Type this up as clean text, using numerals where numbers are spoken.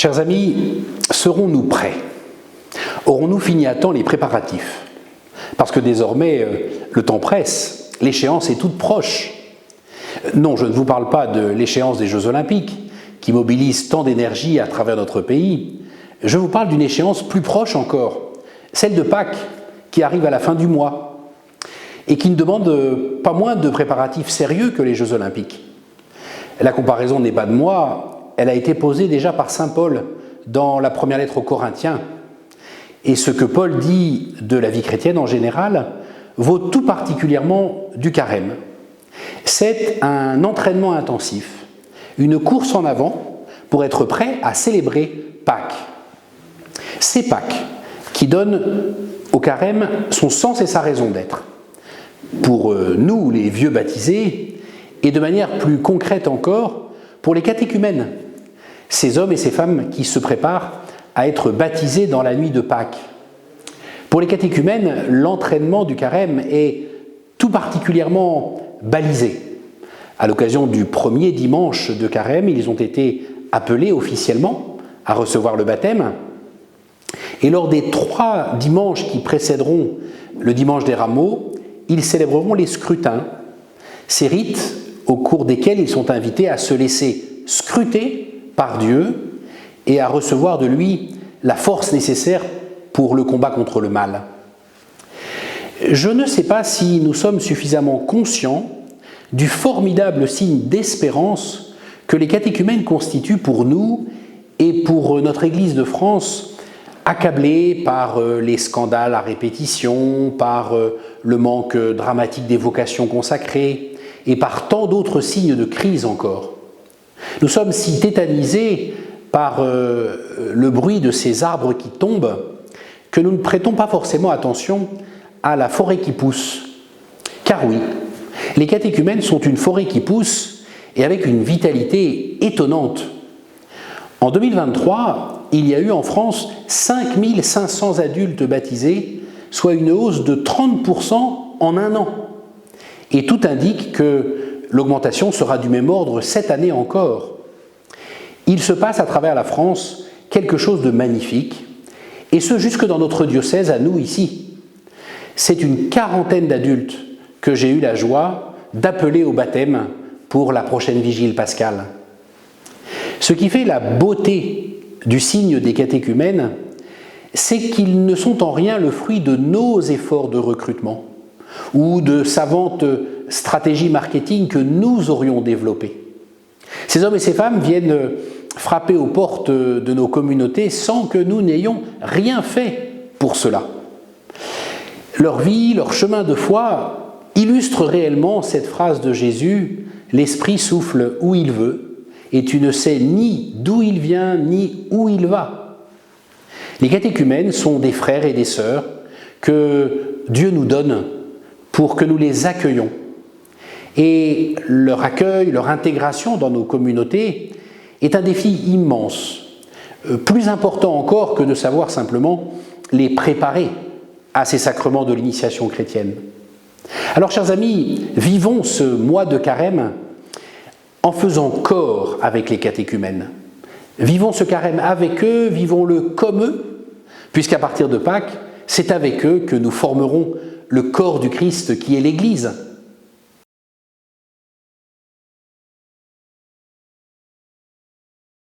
Chers amis, serons-nous prêts? Aurons-nous fini à temps les préparatifs? Parce que désormais, le temps presse, l'échéance est toute proche. Non, je ne vous parle pas de l'échéance des Jeux Olympiques, qui mobilise tant d'énergie à travers notre pays. Je vous parle d'une échéance plus proche encore, celle de Pâques, qui arrive à la fin du mois, et qui ne demande pas moins de préparatifs sérieux que les Jeux Olympiques. La comparaison n'est pas de moi, elle a été posée déjà par saint Paul dans la première lettre aux Corinthiens. Et ce que Paul dit de la vie chrétienne en général vaut tout particulièrement du carême. C'est un entraînement intensif, une course en avant pour être prêt à célébrer Pâques. C'est Pâques qui donne au carême son sens et sa raison d'être. Pour nous, les vieux baptisés, et de manière plus concrète encore, pour les catéchumènes, ces hommes et ces femmes qui se préparent à être baptisés dans la nuit de Pâques. Pour les catéchumènes, l'entraînement du carême est tout particulièrement balisé. À l'occasion du premier dimanche de carême, ils ont été appelés officiellement à recevoir le baptême. Et lors des 3 dimanches qui précéderont le dimanche des Rameaux, ils célébreront les scrutins, ces rites au cours desquels ils sont invités à se laisser scruter par Dieu et à recevoir de lui la force nécessaire pour le combat contre le mal. Je ne sais pas si nous sommes suffisamment conscients du formidable signe d'espérance que les catéchumènes constituent pour nous et pour notre Église de France, accablée par les scandales à répétition, par le manque dramatique des vocations consacrées et par tant d'autres signes de crise encore. Nous sommes si tétanisés par le bruit de ces arbres qui tombent que nous ne prêtons pas forcément attention à la forêt qui pousse. Car oui, les catéchumènes sont une forêt qui pousse et avec une vitalité étonnante. En 2023, il y a eu en France 5500 adultes baptisés, soit une hausse de 30% en un an. Et tout indique que l'augmentation sera du même ordre cette année encore. Il se passe à travers la France quelque chose de magnifique, et ce jusque dans notre diocèse à nous ici. C'est une quarantaine d'adultes que j'ai eu la joie d'appeler au baptême pour la prochaine vigile pascale. Ce qui fait la beauté du signe des catéchumènes, c'est qu'ils ne sont en rien le fruit de nos efforts de recrutement ou de savantes stratégies marketing que nous aurions développées. Ces hommes et ces femmes viennent frapper aux portes de nos communautés sans que nous n'ayons rien fait pour cela. Leur vie, leur chemin de foi illustre réellement cette phrase de Jésus « L'Esprit souffle où il veut, et tu ne sais ni d'où il vient, ni où il va. » Les catéchumènes sont des frères et des sœurs que Dieu nous donne pour que nous les accueillions. Et leur accueil, leur intégration dans nos communautés est un défi immense, plus important encore que de savoir simplement les préparer à ces sacrements de l'initiation chrétienne. Alors, chers amis, vivons ce mois de carême en faisant corps avec les catéchumènes. Vivons ce carême avec eux, vivons-le comme eux, puisqu'à partir de Pâques, c'est avec eux que nous formerons le corps du Christ qui est l'Église.